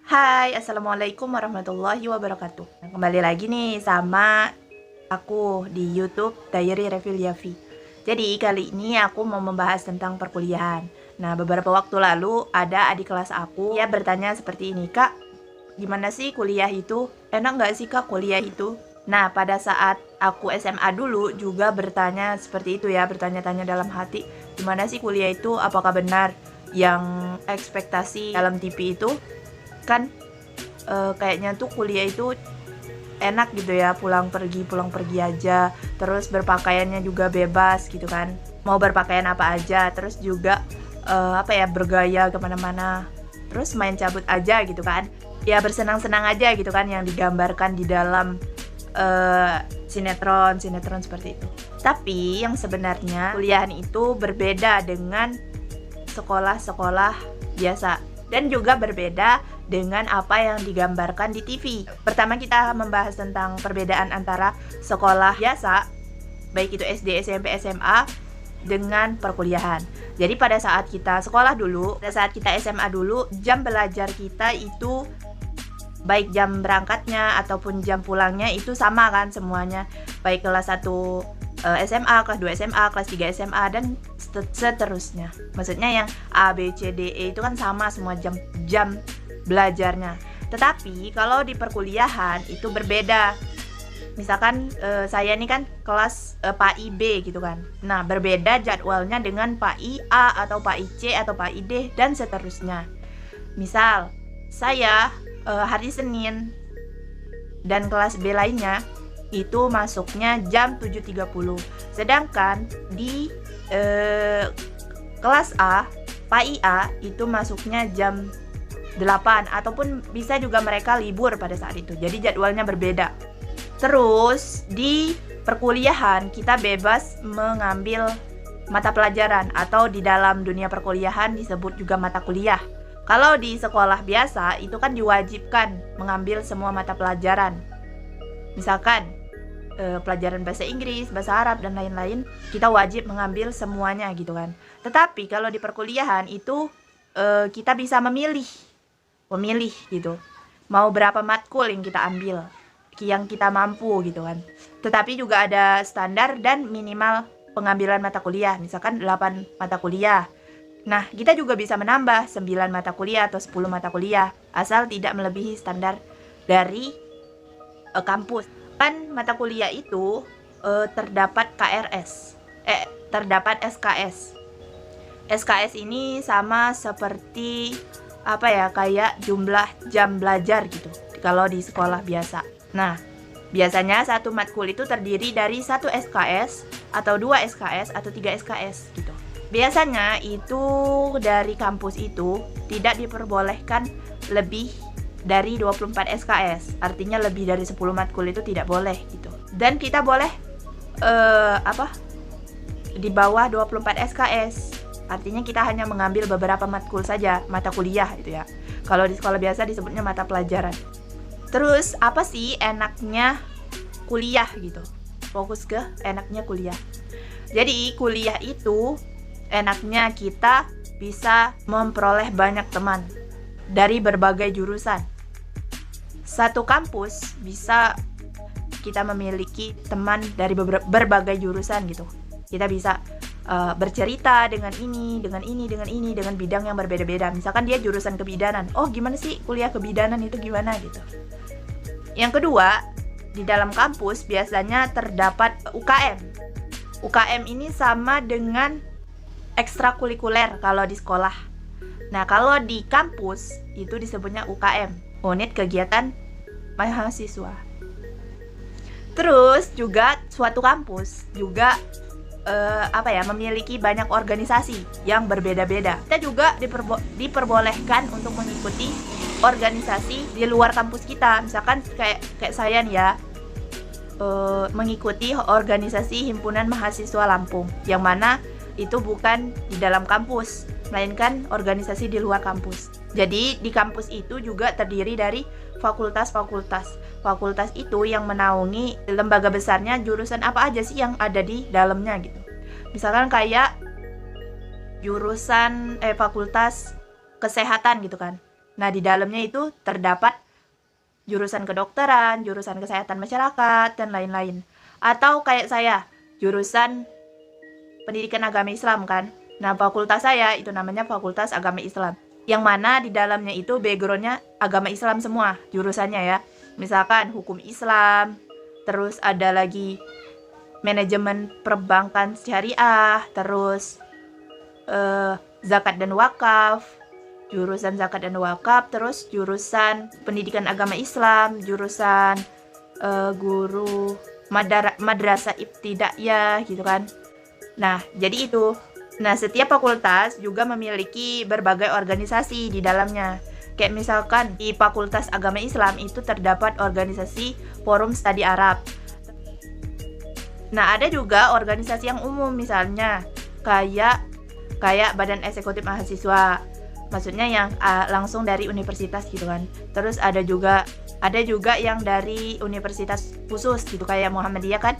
Hai, Assalamualaikum warahmatullahi wabarakatuh. Nah, kembali lagi nih sama aku di YouTube Diary Reveal Yafi. Jadi kali ini aku mau membahas tentang perkuliahan. Nah, beberapa waktu lalu ada adik kelas aku, dia bertanya seperti ini, "Kak, gimana sih kuliah itu? Enak nggak sih Kak kuliah itu?" Nah, pada saat aku SMA dulu juga bertanya seperti itu ya, bertanya-tanya dalam hati, gimana sih kuliah itu? Apakah benar yang ekspektasi dalam TV itu? Kan kayaknya tuh kuliah itu enak gitu ya, pulang pergi aja, terus berpakaiannya juga bebas gitu kan, mau berpakaian apa aja, terus juga bergaya kemana-mana, terus main cabut aja gitu kan, ya bersenang-senang aja gitu kan yang digambarkan di dalam sinetron seperti itu. Tapi yang sebenarnya kuliahan itu berbeda dengan sekolah-sekolah biasa dan juga berbeda dengan apa yang digambarkan di TV. Pertama kita membahas tentang perbedaan antara sekolah biasa, baik itu SD, SMP, SMA, dengan perkuliahan. Jadi pada saat kita sekolah dulu, pada saat kita SMA dulu, jam belajar kita itu baik jam berangkatnya ataupun jam pulangnya itu sama kan semuanya. Baik kelas 1 SMA, kelas 2 SMA, kelas 3 SMA, dan seterusnya. Maksudnya yang A, B, C, D, E itu kan sama semua jam belajarnya. Tetapi kalau di perkuliahan itu berbeda. Misalkan saya ini kan kelas PAI B gitu kan. Nah, berbeda jadwalnya dengan PAI A atau PAI C atau PAI D dan seterusnya. Misal saya hari Senin dan kelas B lainnya itu masuknya jam 7.30. Sedangkan di kelas A, PAI A itu masuknya jam 8 ataupun bisa juga mereka libur pada saat itu. Jadi jadwalnya berbeda. Terus di perkuliahan kita bebas mengambil mata pelajaran atau di dalam dunia perkuliahan disebut juga mata kuliah. Kalau di sekolah biasa itu kan diwajibkan mengambil semua mata pelajaran. Misalkan pelajaran bahasa Inggris, bahasa Arab, dan lain-lain, kita wajib mengambil semuanya gitu kan. Tetapi kalau di perkuliahan itu kita bisa memilih gitu. Mau berapa matkul yang kita ambil, yang kita mampu gitu kan. Tetapi juga ada standar dan minimal pengambilan mata kuliah. Misalkan 8 mata kuliah. Nah, kita juga bisa menambah 9 mata kuliah atau 10 mata kuliah asal tidak melebihi standar dari kampus. Kan mata kuliah itu terdapat terdapat SKS. SKS ini sama seperti kayak jumlah jam belajar gitu kalau di sekolah biasa. Nah, biasanya satu matkul itu terdiri dari 1 SKS atau 2 SKS atau 3 SKS gitu. Biasanya itu dari kampus itu tidak diperbolehkan lebih dari 24 SKS, artinya lebih dari 10 matkul itu tidak boleh gitu. Dan kita boleh di bawah 24 SKS, artinya kita hanya mengambil beberapa matkul saja, mata kuliah itu ya. Kalau di sekolah biasa disebutnya mata pelajaran. Terus apa sih enaknya kuliah gitu? Fokus ke enaknya kuliah. Jadi kuliah itu enaknya kita bisa memperoleh banyak teman dari berbagai jurusan. Satu kampus bisa kita memiliki teman dari berbagai jurusan gitu. Kita bisa bercerita dengan ini, dengan bidang yang berbeda-beda. Misalkan dia jurusan kebidanan. Oh, gimana sih kuliah kebidanan itu gimana gitu. Yang kedua, di dalam kampus biasanya terdapat UKM. UKM ini sama dengan ekstrakurikuler kalau di sekolah. Nah, kalau di kampus itu disebutnya UKM, unit kegiatan mahasiswa. Terus juga suatu kampus juga memiliki banyak organisasi yang berbeda-beda. Kita juga diperbolehkan untuk mengikuti organisasi di luar kampus kita. Misalkan kayak saya nih ya, mengikuti organisasi Himpunan Mahasiswa Lampung, yang mana itu bukan di dalam kampus, melainkan organisasi di luar kampus. Jadi di kampus itu juga terdiri dari fakultas-fakultas. Fakultas itu yang menaungi lembaga besarnya jurusan apa aja sih yang ada di dalamnya gitu. Misalkan kayak jurusan fakultas kesehatan gitu kan. Nah, di dalamnya itu terdapat jurusan kedokteran, jurusan kesehatan masyarakat, dan lain-lain. Atau kayak saya, jurusan pendidikan agama Islam kan. Nah, fakultas saya itu namanya Fakultas Agama Islam. Yang mana di dalamnya itu backgroundnya agama Islam semua, jurusannya ya. Misalkan hukum Islam, terus ada lagi manajemen perbankan syariah, terus zakat dan wakaf, jurusan zakat dan wakaf, terus jurusan pendidikan agama Islam, jurusan guru madrasah ibtidaiyah gitu kan. Nah, jadi itu. Nah, setiap fakultas juga memiliki berbagai organisasi di dalamnya. Kayak misalkan di Fakultas Agama Islam itu terdapat organisasi Forum Studi Arab. Nah, ada juga organisasi yang umum, misalnya kayak Badan Eksekutif Mahasiswa. Maksudnya yang langsung dari universitas gitu kan. Terus ada juga yang dari universitas khusus gitu, kayak Muhammadiyah kan,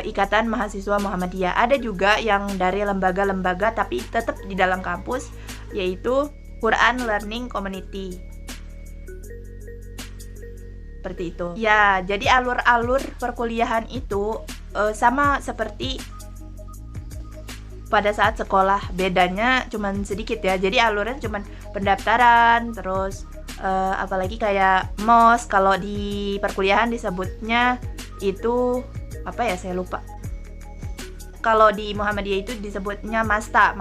Ikatan Mahasiswa Muhammadiyah. Ada juga yang dari lembaga-lembaga tapi tetap di dalam kampus, yaitu Quran Learning Community. Seperti itu. Ya, jadi alur-alur perkuliahan itu sama seperti pada saat sekolah. Bedanya cuman sedikit ya. Jadi alurnya cuman pendaftaran, terus apalagi kayak MOS. Kalau di perkuliahan disebutnya itu apa ya, saya lupa. Kalau di Muhammadiyah itu disebutnya masa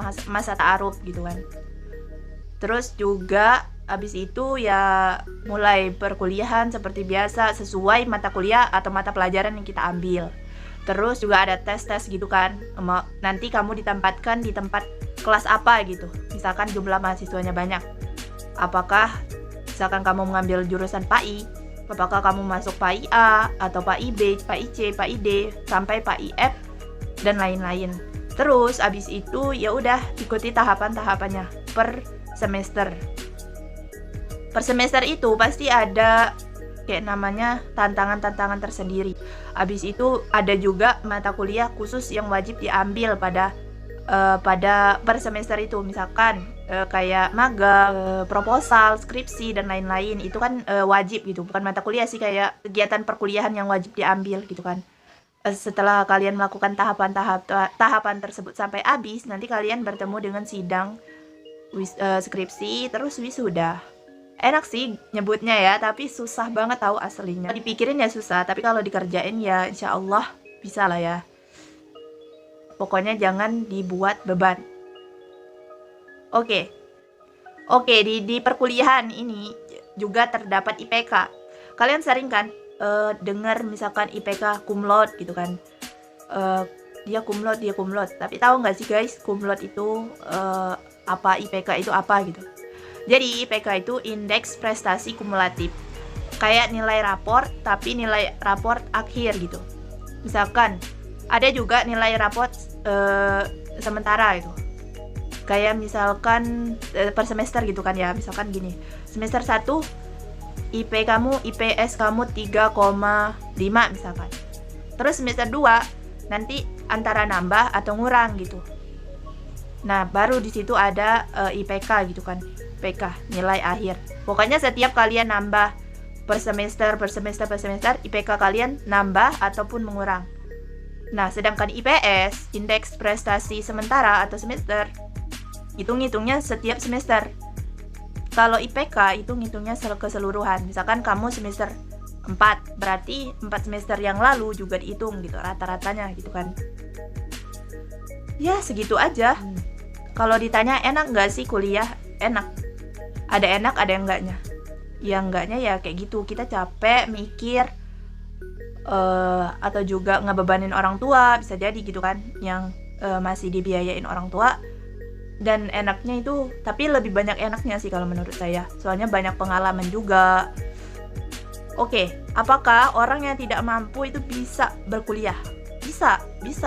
ta'aruf gitu kan. Terus juga habis itu ya mulai perkuliahan seperti biasa sesuai mata kuliah atau mata pelajaran yang kita ambil. Terus juga ada tes-tes gitu kan. Nanti kamu ditempatkan di tempat kelas apa gitu. Misalkan jumlah mahasiswanya banyak. Apakah misalkan kamu mengambil jurusan PAI, apakah kamu masuk PAI A atau PAI B, PAI C, PAI D sampai PAI F dan lain-lain. Terus abis itu ya udah ikuti tahapan-tahapannya per semester. Per semester itu pasti ada kayak namanya tantangan-tantangan tersendiri. Abis itu ada juga mata kuliah khusus yang wajib diambil pada per semester itu. Misalkan kayak magang, proposal, skripsi dan lain-lain. Itu kan wajib gitu, bukan mata kuliah sih, kayak kegiatan perkuliahan yang wajib diambil gitu kan. Setelah kalian melakukan tahapan tersebut sampai habis, nanti kalian bertemu dengan sidang skripsi, terus wisuda. Enak sih nyebutnya ya, tapi susah banget tahu aslinya. Dipikirin ya susah, tapi kalau dikerjain ya insya Allah bisa lah ya. Pokoknya jangan dibuat beban. Oke, di perkuliahan ini juga terdapat IPK. Kalian sering kan dengar misalkan IPK cum laude gitu kan. Dia cum laude. Tapi tahu nggak sih guys, cum laude itu apa, IPK itu apa gitu. Jadi IPK itu indeks prestasi kumulatif. Kayak nilai raport, tapi nilai raport akhir gitu. Misalkan ada juga nilai raport sementara gitu. Kayak misalkan per semester gitu kan ya. Misalkan gini, semester 1 IPS kamu 3,5 misalkan. Terus semester 2 nanti antara nambah atau ngurang gitu. Nah, baru di situ ada IPK gitu kan. IPK, nilai akhir. Pokoknya setiap kalian nambah per semester, IPK kalian nambah ataupun mengurang. Nah, sedangkan IPS, indeks prestasi sementara atau semester, itu ngitungnya setiap semester. Kalau IPK itu ngitungnya keseluruhan. Misalkan kamu semester 4, berarti 4 semester yang lalu juga dihitung gitu, rata-ratanya gitu kan. Ya, segitu aja. Kalau ditanya enak nggak sih kuliah? Enak. Ada enak, ada yang enggaknya. Yang enggaknya ya kayak gitu, kita capek mikir atau juga ngebebanin orang tua, bisa jadi gitu kan, yang masih dibiayain orang tua. Dan enaknya itu, tapi lebih banyak enaknya sih kalau menurut saya, soalnya banyak pengalaman juga. Oke, apakah orang yang tidak mampu itu bisa berkuliah? Bisa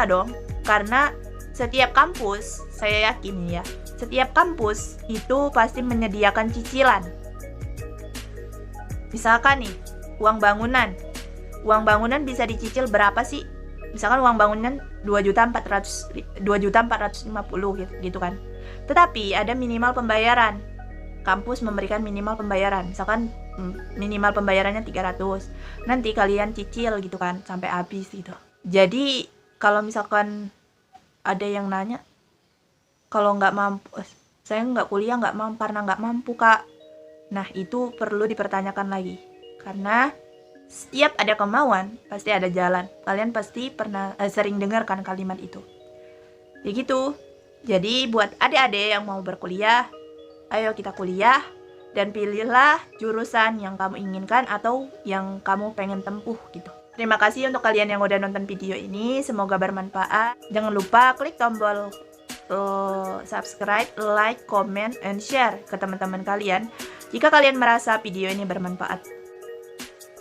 dong, karena setiap kampus, saya yakin ya, setiap kampus itu pasti menyediakan cicilan. Misalkan nih, uang bangunan bisa dicicil berapa sih? Misalkan uang bangunan 2.450.000 gitu kan. Tetapi ada minimal pembayaran. kampus memberikan minimal pembayaran. Misalkan minimal pembayarannya 300. Nanti kalian cicil gitu kan sampai habis gitu. Jadi kalau misalkan ada yang nanya, kalau nggak mampu, saya nggak kuliah karena nggak mampu kak. Nah itu perlu dipertanyakan lagi, karena setiap ada kemauan pasti ada jalan. Kalian pasti pernah sering dengar kan kalimat itu. Ya gitu. Jadi buat adik-adik yang mau berkuliah, ayo kita kuliah dan pilihlah jurusan yang kamu inginkan atau yang kamu pengen tempuh gitu. Terima kasih untuk kalian yang udah nonton video ini, semoga bermanfaat. Jangan lupa klik tombol subscribe, like, comment, and share ke teman-teman kalian jika kalian merasa video ini bermanfaat.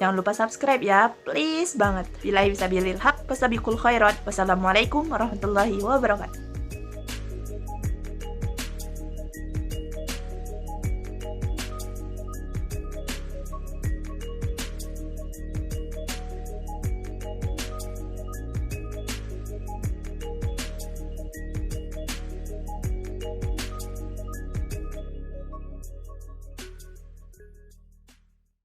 Jangan lupa subscribe ya, please banget. Billahi fisabilil haq, wassalamualaikum warahmatullahi wabarakatuh.